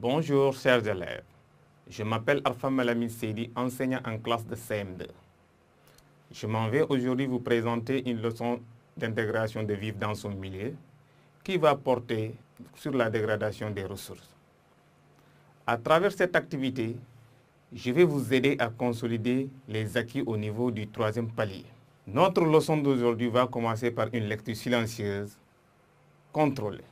Bonjour chers élèves, je m'appelle Arfam Malamine Seydi, enseignant en classe de CM2. Je m'en vais aujourd'hui vous présenter une leçon d'intégration de vivre dans son milieu qui va porter sur la dégradation des ressources. À travers cette activité, je vais vous aider à consolider les acquis au niveau du troisième palier. Notre leçon d'aujourd'hui va commencer par une lecture silencieuse, contrôlée.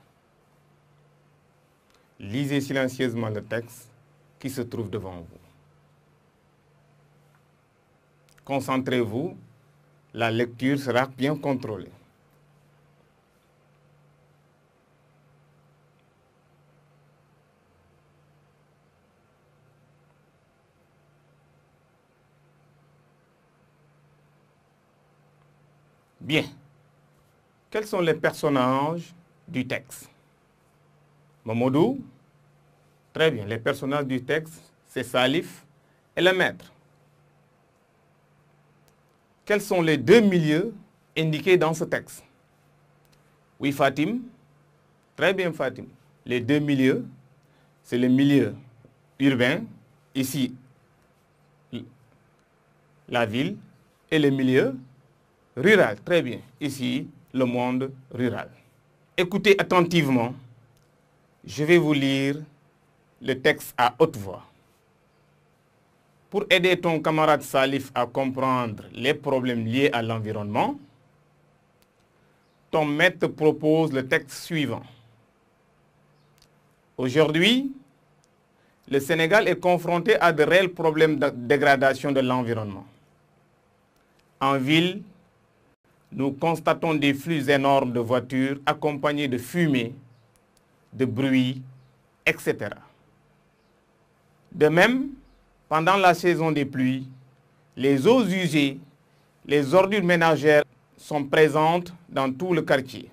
Lisez silencieusement le texte qui se trouve devant vous. Concentrez-vous, la lecture sera bien contrôlée. Bien. Quels sont les personnages du texte? Mamadou? Très bien. Les personnages du texte, c'est Salif et le maître. Quels sont les deux milieux indiqués dans ce texte? Oui, Fatim. Très bien, Fatim. Les deux milieux, c'est le milieu urbain, ici, la ville, et le milieu rural. Très bien. Ici, le monde rural. Écoutez attentivement. Je vais vous lire le texte à haute voix. Pour aider ton camarade Salif à comprendre les problèmes liés à l'environnement, ton maître propose le texte suivant. Aujourd'hui, le Sénégal est confronté à de réels problèmes de dégradation de l'environnement. En ville, nous constatons des flux énormes de voitures accompagnés de fumée, de bruit, etc. De même, pendant la saison des pluies, les eaux usées, les ordures ménagères sont présentes dans tout le quartier.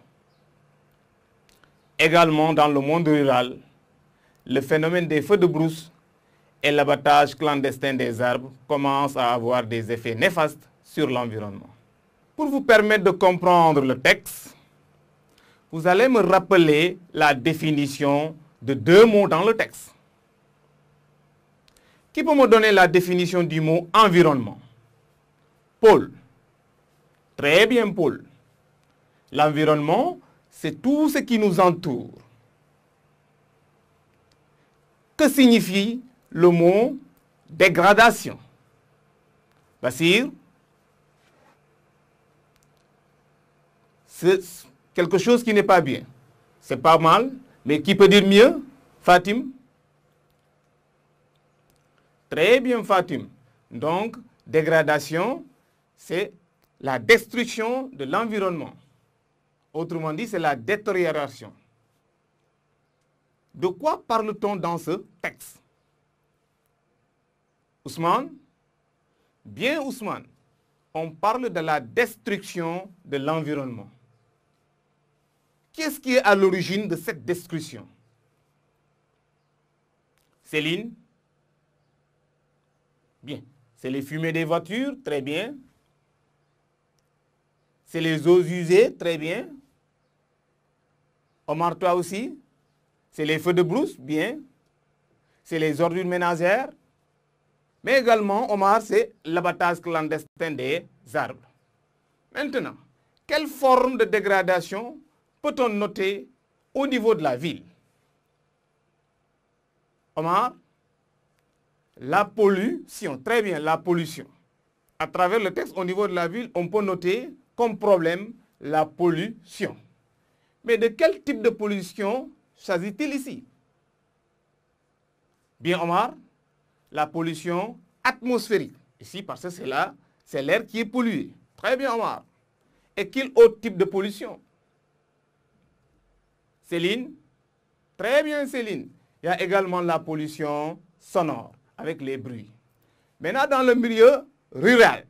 Également dans le monde rural, le phénomène des feux de brousse et l'abattage clandestin des arbres commencent à avoir des effets néfastes sur l'environnement. Pour vous permettre de comprendre le texte, vous allez me rappeler la définition de deux mots dans le texte. Qui peut me donner la définition du mot environnement? Paul. Très bien, Paul. L'environnement, c'est tout ce qui nous entoure. Que signifie le mot dégradation? Bassir? C'est quelque chose qui n'est pas bien. C'est pas mal, mais qui peut dire mieux? Fatim? Très bien, Fatim. Donc, dégradation, c'est la destruction de l'environnement. Autrement dit, c'est la détérioration. De quoi parle-t-on dans ce texte? Ousmane? Bien, Ousmane. On parle de la destruction de l'environnement. Qu'est-ce qui est à l'origine de cette destruction? Céline? Bien. C'est les fumées des voitures, très bien. C'est les eaux usées, très bien. Omar, toi aussi? C'est les feux de brousse, bien. C'est les ordures ménagères. Mais également, Omar, c'est l'abattage clandestin des arbres. Maintenant, quelle forme de dégradation peut-on noter au niveau de la ville? Omar? La pollution, très bien, la pollution. À travers le texte, au niveau de la ville, on peut noter comme problème la pollution. Mais de quel type de pollution s'agit-il ici? Bien, Omar, la pollution atmosphérique. Ici, parce que c'est l'air qui est pollué. Très bien, Omar. Et quel autre type de pollution? Céline? Très bien, Céline. Il y a également la pollution sonore, avec les bruits. Maintenant, dans le milieu rural,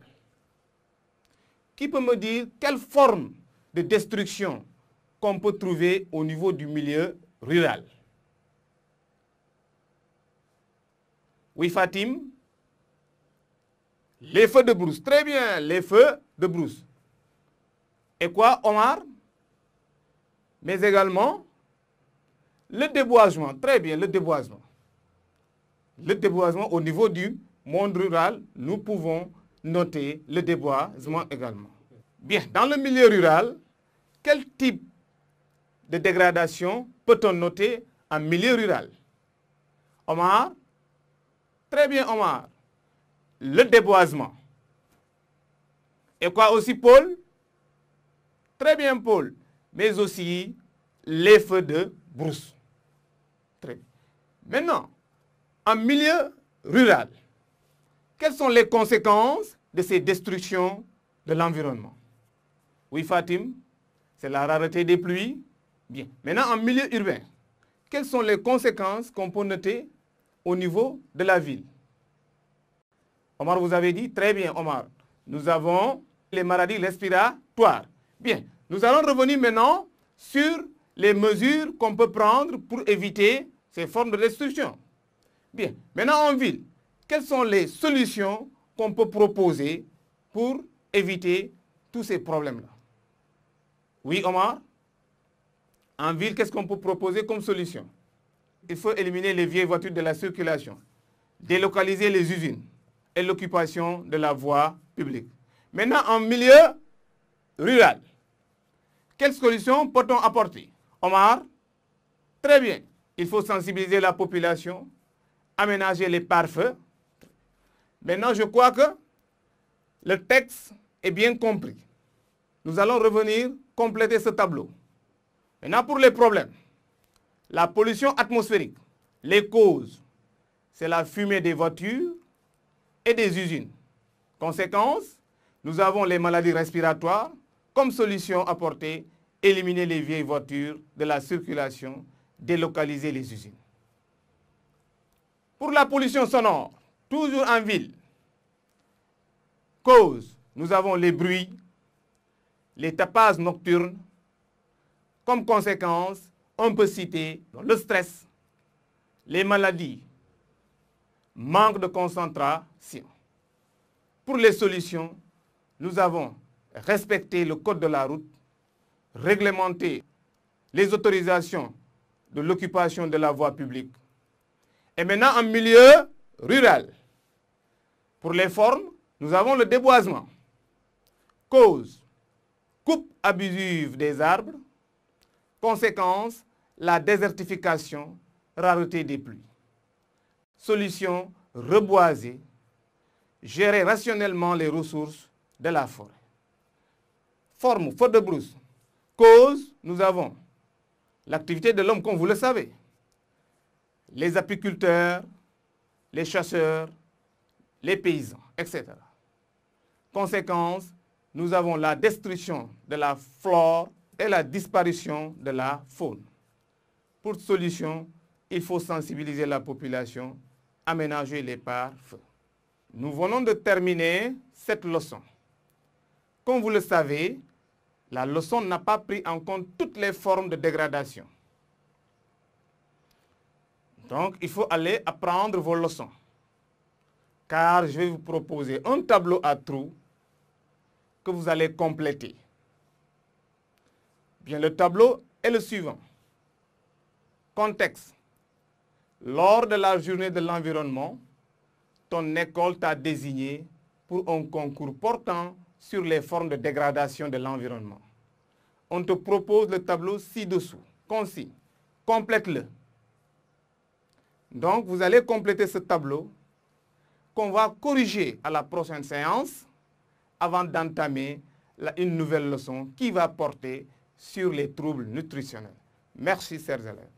qui peut me dire quelle forme de destruction qu'on peut trouver au niveau du milieu rural? Oui, Fatim? Les feux de brousse. Très bien, les feux de brousse. Et quoi, Omar? Mais également, le déboisement. Très bien, le déboisement. le déboisement au niveau du monde rural, nous pouvons noter le déboisement également. Bien, dans le milieu rural, quel type de dégradation peut-on noter en milieu rural? Omar? Très bien, Omar. Le déboisement. Et quoi aussi, Paul? Très bien, Paul. Mais aussi les feux de brousse. Très bien. Maintenant, en milieu rural, quelles sont les conséquences de ces destructions de l'environnement? Oui, Fatim, c'est la rareté des pluies. Bien. Maintenant, en milieu urbain, quelles sont les conséquences qu'on peut noter au niveau de la ville? Omar, vous avez dit, très bien, Omar. Nous avons les maladies respiratoires. Bien, nous allons revenir maintenant sur les mesures qu'on peut prendre pour éviter ces formes de destruction. Bien, maintenant en ville, quelles sont les solutions qu'on peut proposer pour éviter tous ces problèmes-là? Oui, Omar? En ville, qu'est-ce qu'on peut proposer comme solution? Il faut éliminer les vieilles voitures de la circulation, délocaliser les usines et l'occupation de la voie publique. Maintenant, en milieu rural, quelles solutions peut-on apporter? Omar? Très bien. Il faut sensibiliser la population, aménager les pare-feux. Maintenant, je crois que le texte est bien compris. Nous allons revenir compléter ce tableau. Maintenant, pour les problèmes, la pollution atmosphérique, les causes, c'est la fumée des voitures et des usines. Conséquence, nous avons les maladies respiratoires. Comme solution apportée, éliminer les vieilles voitures de la circulation, délocaliser les usines. Pour la pollution sonore, toujours en ville, cause, nous avons les bruits, les tapages nocturnes. Comme conséquence, on peut citer le stress, les maladies, manque de concentration. Pour les solutions, nous avons respecté le code de la route, réglementer les autorisations de l'occupation de la voie publique. Et maintenant, en milieu rural, pour les formes, nous avons le déboisement. Cause, coupe abusive des arbres. Conséquence, la désertification, rareté des pluies. Solution, reboiser, gérer rationnellement les ressources de la forêt. Forme, feu de brousse. Cause, nous avons l'activité de l'homme, comme vous le savez. Les apiculteurs, les chasseurs, les paysans, etc. Conséquence, nous avons la destruction de la flore et la disparition de la faune. Pour solution, il faut sensibiliser la population, aménager les pare-feux. Nous venons de terminer cette leçon. Comme vous le savez, la leçon n'a pas pris en compte toutes les formes de dégradation. Donc, il faut aller apprendre vos leçons. Car je vais vous proposer un tableau à trous que vous allez compléter. Bien, le tableau est le suivant. Contexte. Lors de la journée de l'environnement, ton école t'a désigné pour un concours portant sur les formes de dégradation de l'environnement. On te propose le tableau ci-dessous. Concis. Complète-le. Donc, vous allez compléter ce tableau qu'on va corriger à la prochaine séance avant d'entamer une nouvelle leçon qui va porter sur les troubles nutritionnels. Merci, chers élèves.